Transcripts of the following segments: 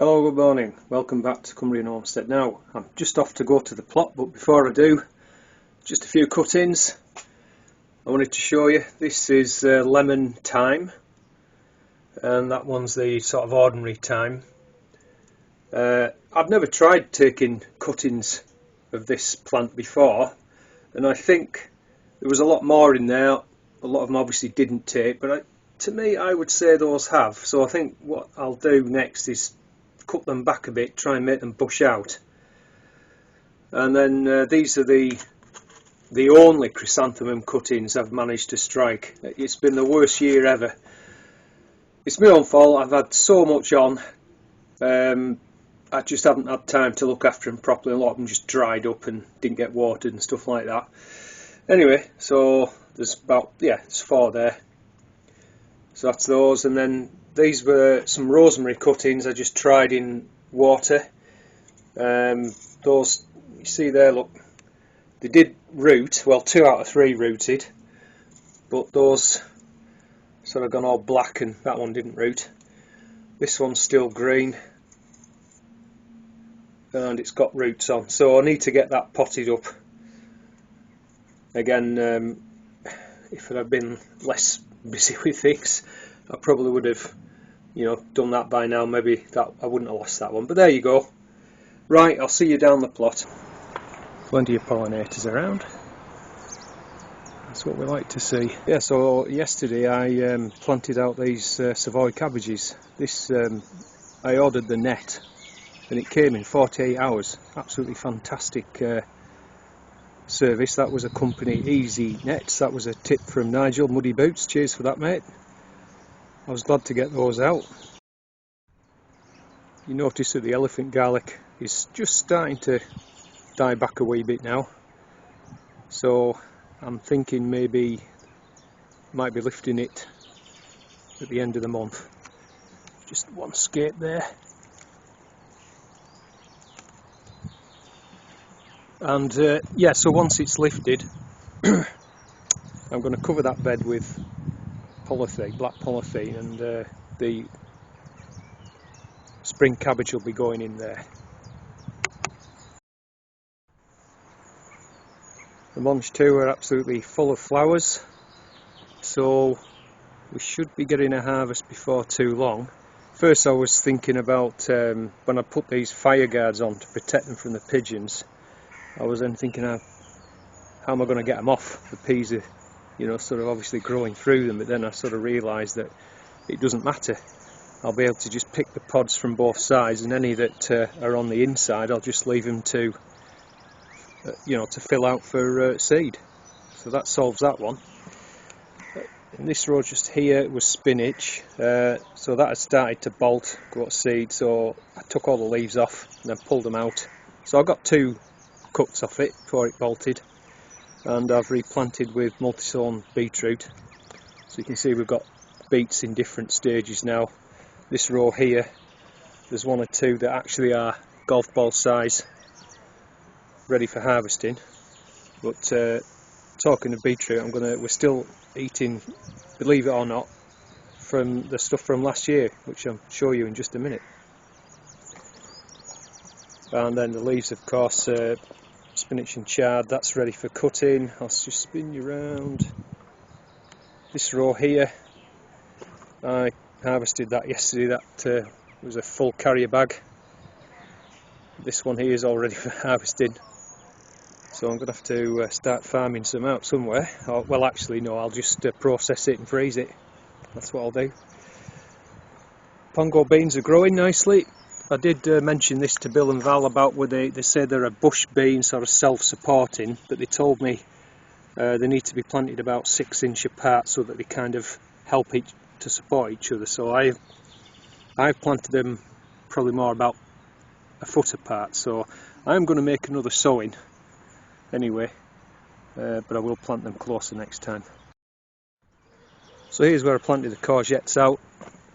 Hello, good morning. Welcome back to Cumbrian Homestead. Now, I'm just off to go to the plot, but before I do, just a few cuttings. I wanted to show you. This is lemon thyme, and that one's the sort of ordinary thyme. I've never tried taking cuttings of this plant before, and I think there was a lot more in there. A lot of them obviously didn't take, but to me, I would say those have. So I think what I'll do next is cut them back a bit, try and make them bush out. And then these are the only chrysanthemum cuttings I've managed to strike. It's been the worst year ever. It's my own fault. I've had so much on. I just haven't had time to look after them properly. A lot of them just dried up and didn't get watered and stuff like that. Anyway, so there's there's 4 there. So that's those, and then these were some rosemary cuttings I just tried in water. Those, you see there, look, they did root, well 2 out of 3 rooted, but those sort of gone all black and that one didn't root. This one's still green and it's got roots on, so I need to get that potted up. Again, if I'd been less busy with things, I probably would have done that by now. Maybe that I wouldn't have lost that one, but there you go. Right, I'll see you down the plot. Plenty of pollinators around. That's what we like to see. Yeah, so yesterday I planted out these Savoy cabbages. This I ordered the net and it came in 48 hours. Absolutely fantastic service. That was a company, Easy Nets. That was a tip from Nigel, Muddy Boots. Cheers for that, mate. I was glad to get those out. You notice that the elephant garlic is just starting to die back a wee bit now, so I'm thinking maybe might be lifting it at the end of the month. Just one scape there, and so once it's lifted I'm going to cover that bed with polythene, black polythene, and the spring cabbage will be going in there. The Mangetout are absolutely full of flowers, so we should be getting a harvest before too long. First I was thinking about when I put these fire guards on to protect them from the pigeons, I was then thinking how am I going to get them off? The peas are sort of obviously growing through them, but then I sort of realised that it doesn't matter. I'll be able to just pick the pods from both sides, and any that are on the inside I'll just leave them to to fill out for seed. So that solves that one. In this row just here was spinach, so that had started to bolt, go to seed, so I took all the leaves off and then pulled them out. So I got 2 cuts off it before it bolted, and I've replanted with multi-sown beetroot. So you can see we've got beets in different stages now. This row here, there's 1 or 2 that actually are golf ball size, ready for harvesting. But talking of beetroot, we're still eating, believe it or not, from the stuff from last year, which I'll show you in just a minute. And then the leaves, of course, spinach and chard, that's ready for cutting. I'll just spin you around. This row here, I harvested that yesterday. That was a full carrier bag. This one here is all ready for harvesting, so I'm going to have to start farming some out somewhere. Well, actually no, I'll just process it and freeze it. That's what I'll do. Pongo beans are growing nicely. I did mention this to Bill and Val about where they say they're a bush bean, sort of self-supporting, but they told me they need to be planted about 6 inch apart so that they kind of help to support each other. So I've planted them probably more about a foot apart, so I'm going to make another sowing anyway, but I will plant them closer next time. So here's where I planted the courgettes out.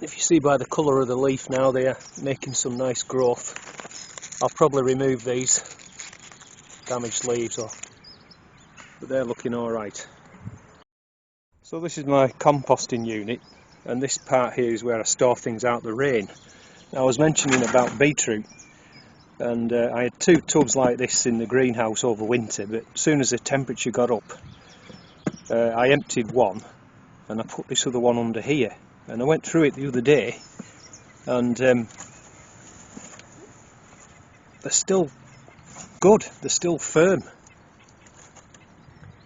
If you see by the colour of the leaf now, they are making some nice growth. I'll probably remove these damaged leaves, but they're looking alright. So this is my composting unit, and this part here is where I store things out the rain. I was mentioning about beetroot, and I had 2 tubs like this in the greenhouse over winter, but as soon as the temperature got up, I emptied one and I put this other one under here, and I went through it the other day, and they're still good, they're still firm.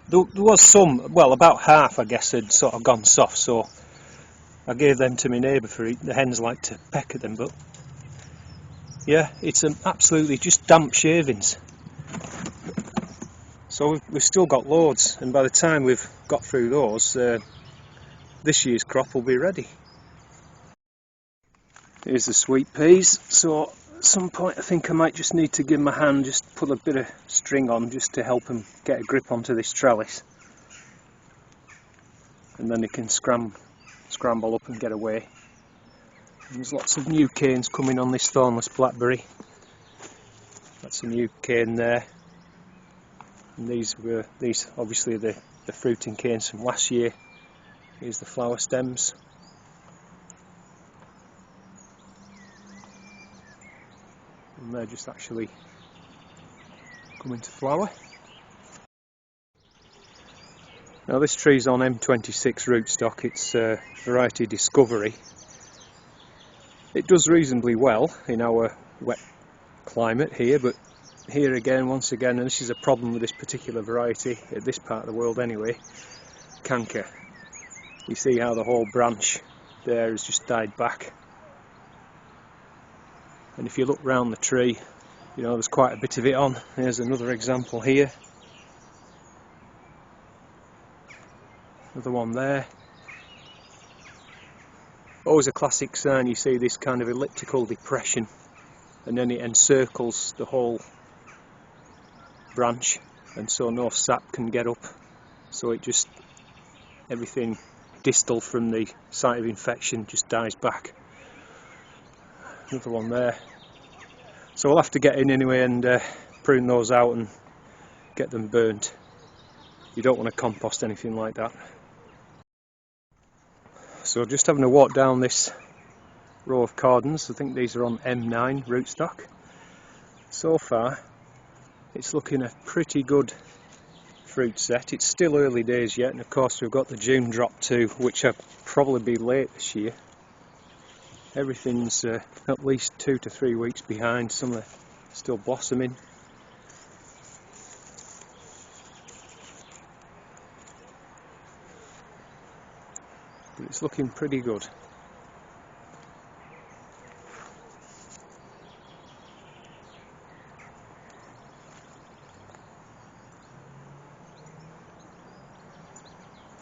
There was some, well, about half I guess had sort of gone soft, so I gave them to my neighbour for it. The hens like to peck at them, but yeah, it's absolutely just damp shavings. So we've still got loads, and by the time we've got through those, this year's crop will be ready. Here's the sweet peas. So at some point I think I might just need to give my hand, just put a bit of string on just to help them get a grip onto this trellis, and then they can scramble up and get away. And there's lots of new canes coming on this thornless blackberry. That's a new cane there. And these obviously the fruiting canes from last year. Here's the flower stems. And they're just actually coming to flower. Now this tree's on M26 rootstock. It's variety Discovery. It does reasonably well in our wet climate here, but here again, once again, and this is a problem with this particular variety, at this part of the world anyway, Canker. You see how the whole branch there has just died back. And if you look round the tree, you know, there's quite a bit of it on. Here's another example here. Another one there. Always a classic sign, you see this kind of elliptical depression, and then it encircles the whole branch, and so no sap can get up, so it just, everything distal from the site of infection just dies back. Another one there. So we'll have to get in anyway and prune those out and get them burnt. You don't want to compost anything like that. So just having a walk down this row of cordons. I think these are on M9 rootstock. So far it's looking a pretty good fruit set. It's still early days yet, and of course we've got the June drop too, which will probably be late this year. Everything's at least 2 to 3 weeks behind. Some are still blossoming. But it's looking pretty good.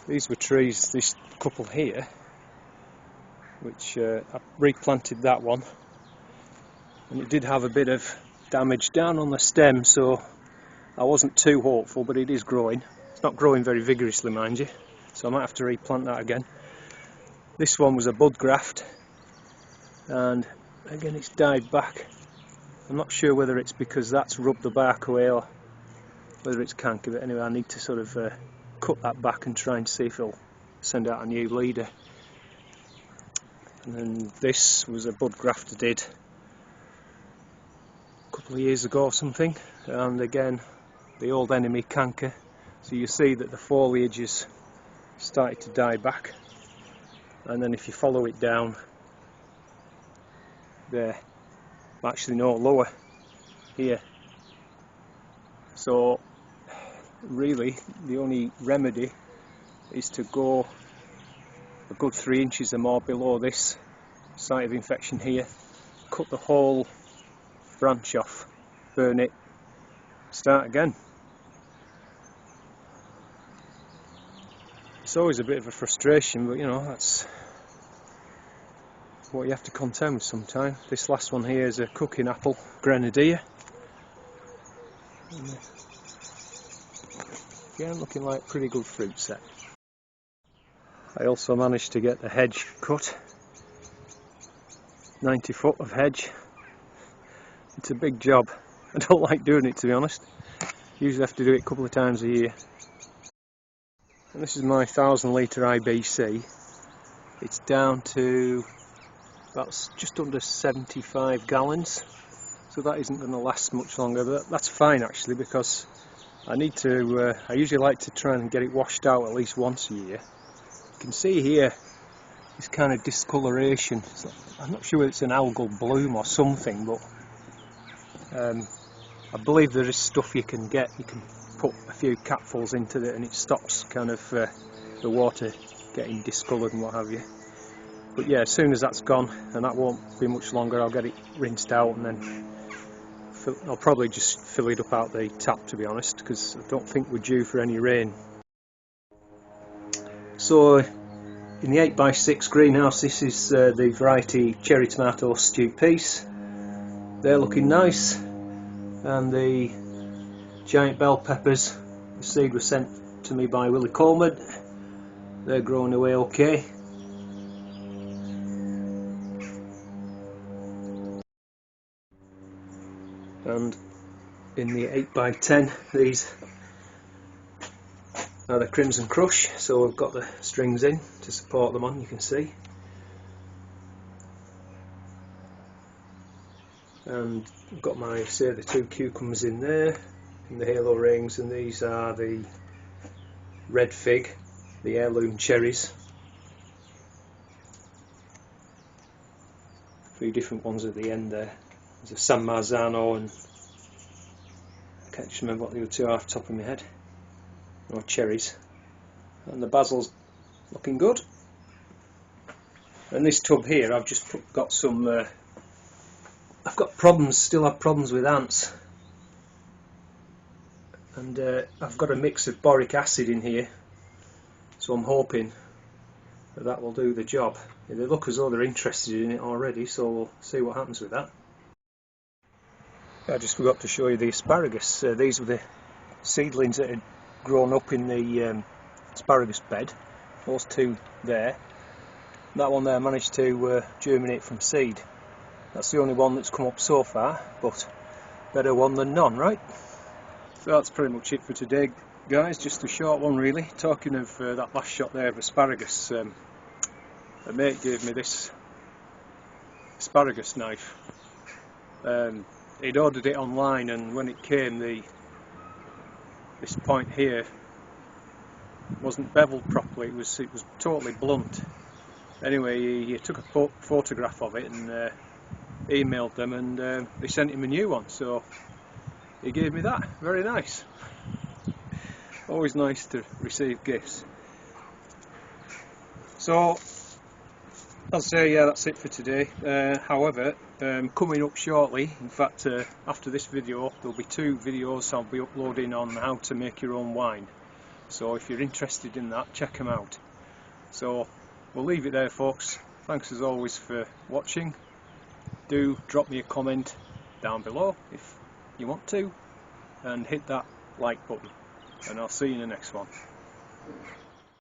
These were trees, this couple here, which I replanted that one, and it did have a bit of damage down on the stem, so I wasn't too hopeful, but it is growing. It's not growing very vigorously, mind you, so I might have to replant that again. This one was a bud graft, and again it's died back. I'm not sure whether it's because that's rubbed the bark away or whether it's canker, but anyway I need to sort of cut that back and try and see if it'll send out a new leader. And then this was a bud graft I did a couple of years ago or something, and again the old enemy canker. So you see that the foliage is started to die back, and then if you follow it down there, actually no, lower here. So really the only remedy is to go a good 3 inches or more below this site of infection here, cut the whole branch off, burn it, start again. It's always a bit of a frustration, but you know, that's what you have to contend with sometimes. This last one here is a cooking apple grenadier. Yeah, looking like a pretty good fruit set. I also managed to get the hedge cut. 90 foot of hedge. It's a big job. I don't like doing it, to be honest. Usually have to do it a couple of times a year. And this is my 1000 litre IBC. It's down to That's just under 75 gallons, so that isn't going to last much longer, but that's fine actually, because I need to, I usually like to try and get it washed out at least once a year. You can see here this kind of discoloration. I'm not sure it's an algal bloom or something, but I believe there is stuff you can get. You can put a few capfuls into it and it stops kind of the water getting discoloured and what have you. But yeah, as soon as that's gone, and that won't be much longer, I'll get it rinsed out and then I'll probably just fill it up out the tap, to be honest, because I don't think we're due for any rain. So in the 8x6 greenhouse, this is the variety cherry tomato stew peas. They're looking nice, and the giant bell peppers, the seed was sent to me by Willie Coleman. They're growing away okay. And in the 8x10, these are the Crimson Crush, so we've got the strings in to support them on, you can see. And I've got my, say, the 2 cucumbers in there, in the halo rings, and these are the red fig, the heirloom cherries. A few different ones at the end there. There's a San Marzano, and I can't just remember what the other two are off the top of my head. Or cherries. And the basil's looking good. And this tub here, I've just got some. I've got problems. Still have problems with ants. And I've got a mix of boric acid in here, so I'm hoping that will do the job. They look as though they're interested in it already, so we'll see what happens with that. I just forgot to show you the asparagus. These were the seedlings that had grown up in the asparagus bed. Those two there. That one there managed to germinate from seed. That's the only one that's come up so far, but better one than none, right? So that's pretty much it for today, guys. Just a short one really. Talking of that last shot there of asparagus, a mate gave me this asparagus knife. He'd ordered it online, and when it came, this point here wasn't beveled properly. It was totally blunt. Anyway, he took a photograph of it and emailed them, and they sent him a new one. So he gave me that. Very nice. Always nice to receive gifts. So I'll say, yeah, that's it for today. However, coming up shortly, in fact after this video, there'll be 2 videos I'll be uploading on how to make your own wine. So if you're interested in that, check them out. So we'll leave it there, folks. Thanks as always for watching. Do drop me a comment down below if you want to, and hit that like button, and I'll see you in the next one.